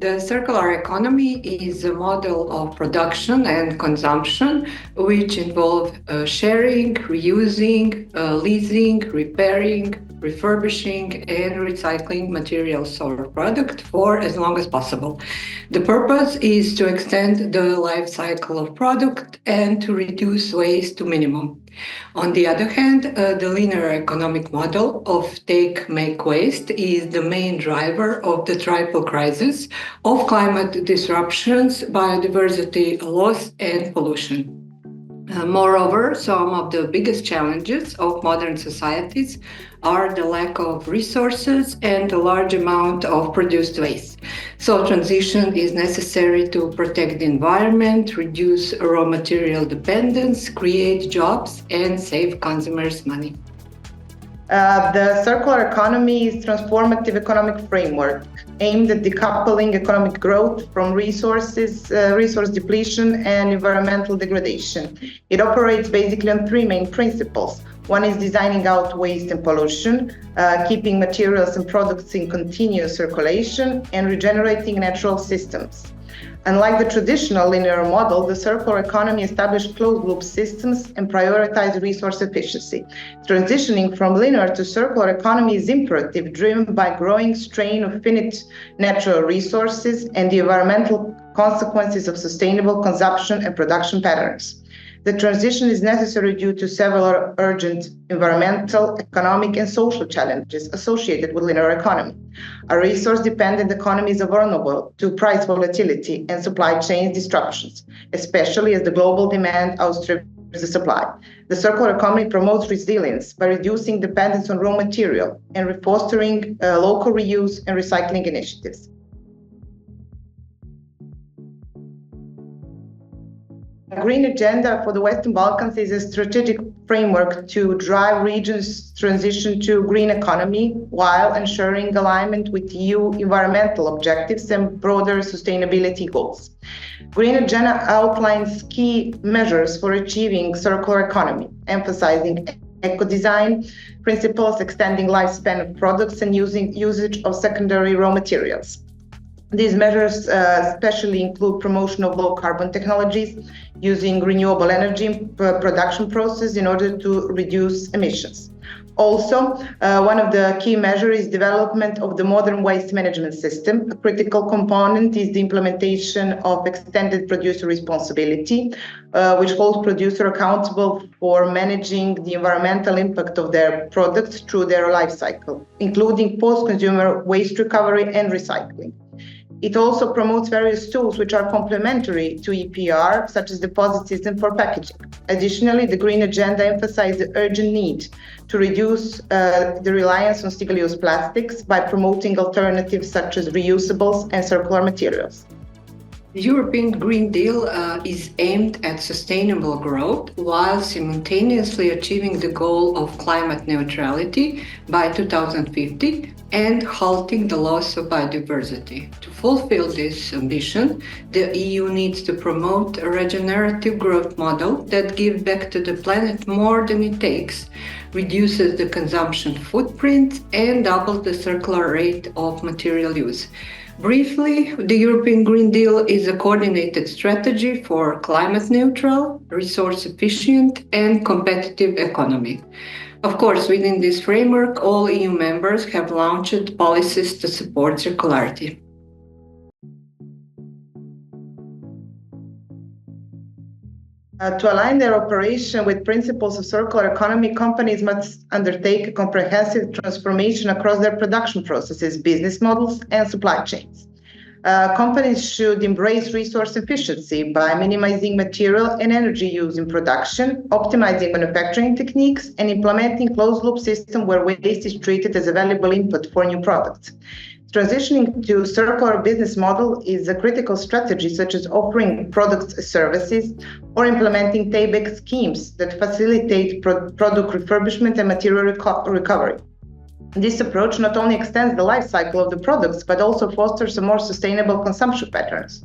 The circular economy is a model of production and consumption which involve sharing, reusing, leasing, repairing, refurbishing, and recycling materials or product for as long as possible. The purpose is to extend the life cycle of product and to reduce waste to minimum. On the other hand, the linear economic model of take, make, waste is the main driver of the triple crisis of climate disruptions, biodiversity loss, and pollution. Moreover, some of the biggest challenges of modern societies are the lack of resources and the large amount of produced waste. So transition is necessary to protect the environment, reduce raw material dependence, create jobs, and save consumers money. The circular economy is a transformative economic framework aimed at decoupling economic growth from resource depletion and environmental degradation. It operates basically on three main principles. One is designing out waste and pollution, keeping materials and products in continuous circulation, and regenerating natural systems. Unlike the traditional linear model, the circular economy established closed-loop systems and prioritized resource efficiency. Transitioning from linear to circular economy is imperative, driven by growing strain of finite natural resources and the environmental consequences of sustainable consumption and production patterns. The transition is necessary due to several urgent environmental, economic, and social challenges associated with linear economy. A resource-dependent economy is vulnerable to price volatility and supply chain disruptions, especially as the global demand outstrips the supply. The circular economy promotes resilience by reducing dependence on raw material and fostering local reuse and recycling initiatives. A green agenda for the Western Balkans is a strategic framework to drive regions' transition to green economy while ensuring alignment with EU environmental objectives and broader sustainability goals. Green agenda outlines key measures for achieving circular economy, emphasizing eco-design principles, extending lifespan of products, and usage of secondary raw materials. These measures especially include promotion of low-carbon technologies, using renewable energy production process in order to reduce emissions. Also, one of the key measures is development of the modern waste management system. A critical component is the implementation of extended producer responsibility, which holds producer accountable for managing the environmental impact of their products through their life cycle, including post-consumer waste recovery and recycling. It also promotes various tools which are complementary to EPR, such as deposit system for packaging. Additionally, the Green Agenda emphasizes the urgent need to reduce the reliance on single-use plastics by promoting alternatives such as reusables and circular materials. The European Green Deal is aimed at sustainable growth while simultaneously achieving the goal of climate neutrality by 2050 and halting the loss of biodiversity. To fulfill this ambition, the EU needs to promote a regenerative growth model that gives back to the planet more than it takes, reduces the consumption footprint, and doubles the circular rate of material use. Briefly, the European Green Deal is a coordinated strategy for climate neutral, resource efficient, and competitive economy. Of course, within this framework, all EU members have launched policies to support circularity. To align their operation with principles of circular economy, companies must undertake a comprehensive transformation across their production processes, business models, and supply chains. Companies should embrace resource efficiency by minimizing material and energy use in production, optimizing manufacturing techniques, and implementing closed-loop systems where waste is treated as a valuable input for new products. Transitioning to circular business model is a critical strategy, such as offering products and services or implementing payback schemes that facilitate product refurbishment and material recovery. This approach not only extends the life cycle of the products, but also fosters a more sustainable consumption patterns.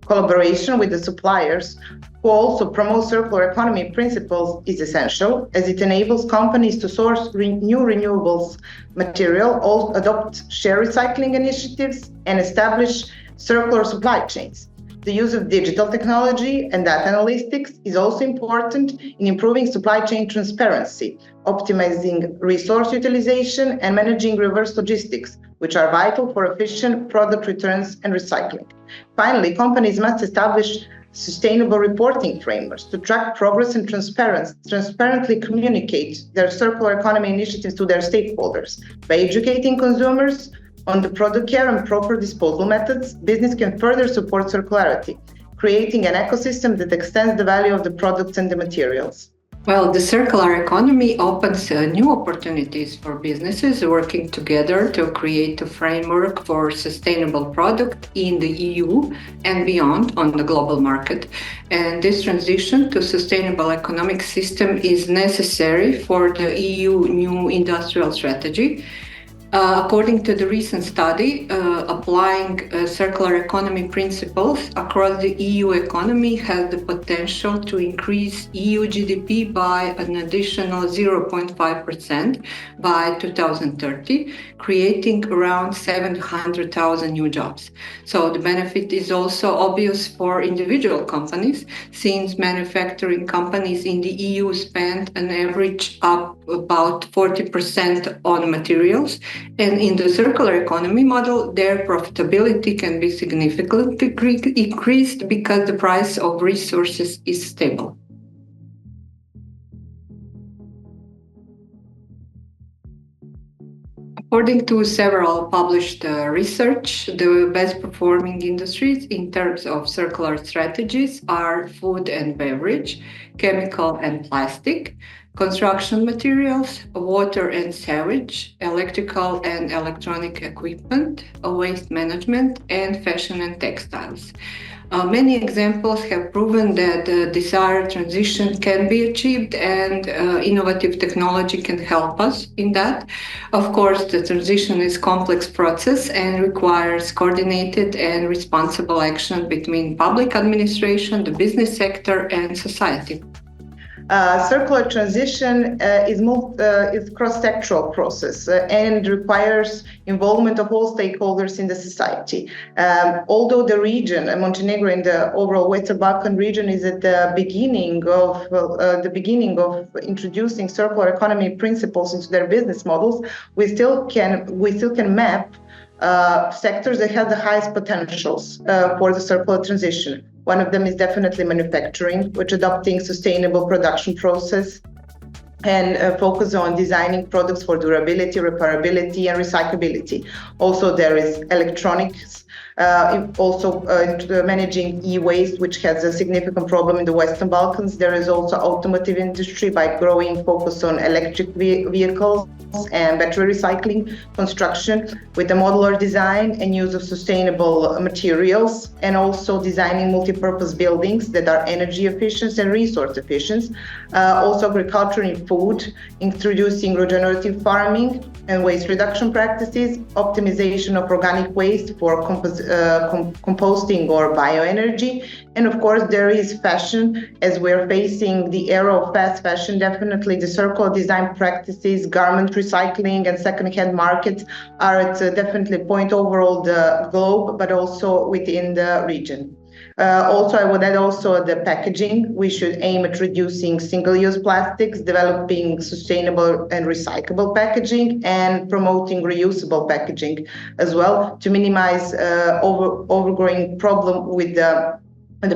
Collaboration with the suppliers who also promote circular economy principles is essential, as it enables companies to source new renewables material, adopt share recycling initiatives, and establish circular supply chains. The use of digital technology and data analytics is also important in improving supply chain transparency, optimizing resource utilization, and managing reverse logistics, which are vital for efficient product returns and recycling. Finally, companies must establish sustainable reporting frameworks to track progress and transparently communicate their circular economy initiatives to their stakeholders. By educating consumers on the product care and proper disposal methods, business can further support circularity, creating an ecosystem that extends the value of the products and the materials. Well, the circular economy opens new opportunities for businesses working together to create a framework for sustainable product in the EU and beyond on the global market. And this transition to sustainable economic system is necessary for the EU new industrial strategy. According to the recent study, applying circular economy principles across the EU economy has the potential to increase EU GDP by an additional 0.5% by 2030, creating around 700,000 new jobs. So the benefit is also obvious for individual companies, since manufacturing companies in the EU spend an average up about 40% on materials. And in the circular economy model, their profitability can be significantly increased because the price of resources is stable. According to several published research, the best performing industries in terms of circular strategies are food and beverage, chemical and plastic, construction materials, water and sewage, electrical and electronic equipment, waste management, and fashion and textiles. Many examples have proven that the desired transition can be achieved, and innovative technology can help us in that. Of course, the transition is a complex process and requires coordinated and responsible action between public administration, the business sector, and society. Circular transition is a cross-sectoral process and requires involvement of all stakeholders in the society. Although the region, Montenegro in the overall Western Balkan region, is at the beginning of introducing circular economy principles into their business models, we still can map sectors that have the highest potentials for the circular transition. One of them is definitely manufacturing, which adopting sustainable production process and focus on designing products for durability, repairability, and recyclability. Also, there is electronics, also managing e-waste, which has a significant problem in the Western Balkans. There is also automotive industry by growing focus on electric vehicles and battery recycling, construction with a modular design and use of sustainable materials, and also designing multi-purpose buildings that are energy efficient and resource efficient. Also agriculture and food, introducing regenerative farming and waste reduction practices, optimization of organic waste for composting or bioenergy. And of course, there is fashion. As we're facing the era of fast fashion, definitely the circular design practices, garment recycling, and second-hand markets are at definitely point overall the globe, but also within the region. Also, I would add also the packaging. We should aim at reducing single-use plastics, developing sustainable and recyclable packaging, and promoting reusable packaging as well to minimize overgrowing problem with the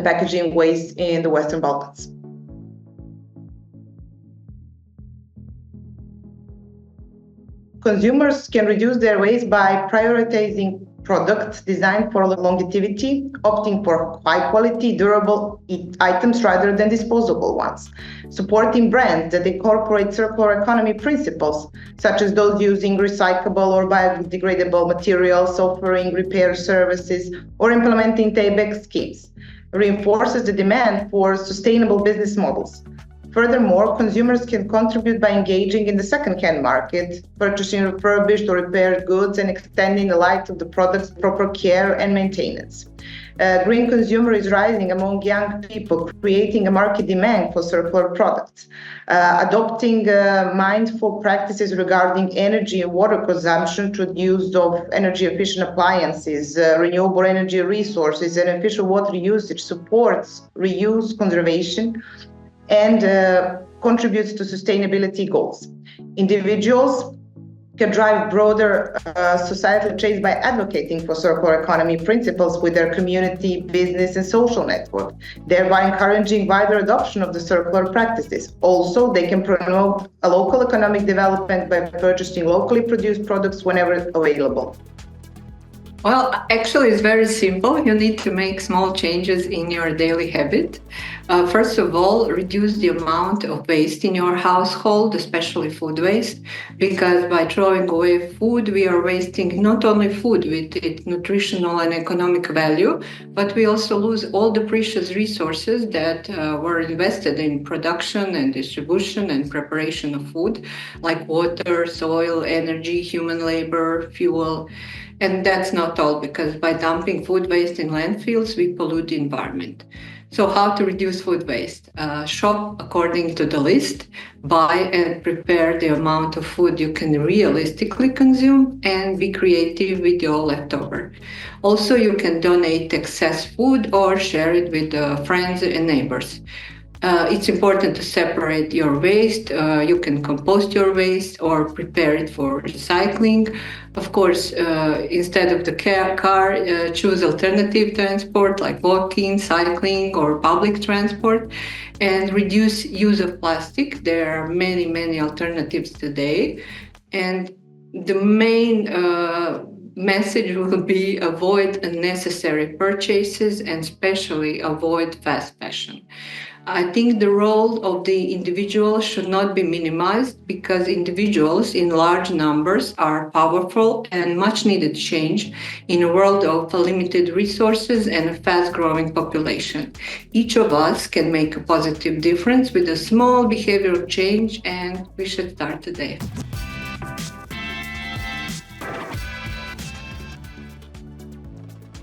packaging waste in the Western Balkans. Consumers can reduce their waste by prioritizing products designed for longevity, opting for high-quality, durable items rather than disposable ones, supporting brands that incorporate circular economy principles, such as those using recyclable or biodegradable materials, offering repair services, or implementing payback schemes, reinforces the demand for sustainable business models. Furthermore, consumers can contribute by engaging in the second-hand market, purchasing refurbished or repaired goods and extending the life of the product's proper care and maintenance. Green consumer is rising among young people, creating a market demand for circular products. Adopting mindful practices regarding energy and water consumption through the use of energy-efficient appliances, renewable energy resources, and efficient water usage supports reuse, conservation, and contributes to sustainability goals. Individuals can drive broader societal change by advocating for circular economy principles with their community, business, and social network, thereby encouraging wider adoption of the circular practices. Also, they can promote a local economic development by purchasing locally produced products whenever available. Well, actually, it's very simple. You need to make small changes in your daily habit. First of all, reduce the amount of waste in your household, especially food waste, because by throwing away food, we are wasting not only food with its nutritional and economic value, but we also lose all the precious resources that were invested in production and distribution and preparation of food, like water, soil, energy, human labor, fuel. And that's not all, because by dumping food waste in landfills, we pollute the environment. So how to reduce food waste? Shop according to the list, buy and prepare the amount of food you can realistically consume, and be creative with your leftover. Also, you can donate excess food or share it with friends and neighbors. It's important to separate your waste. You can compost your waste or prepare it for recycling. Of course, instead of the car, choose alternative transport like walking, cycling, or public transport, and reduce use of plastic. There are many, many alternatives today. And the main message will be avoid unnecessary purchases and especially avoid fast fashion. I think the role of the individual should not be minimized, because individuals in large numbers are powerful and much needed change in a world of limited resources and a fast-growing population. Each of us can make a positive difference with a small behavioral change, and we should start today.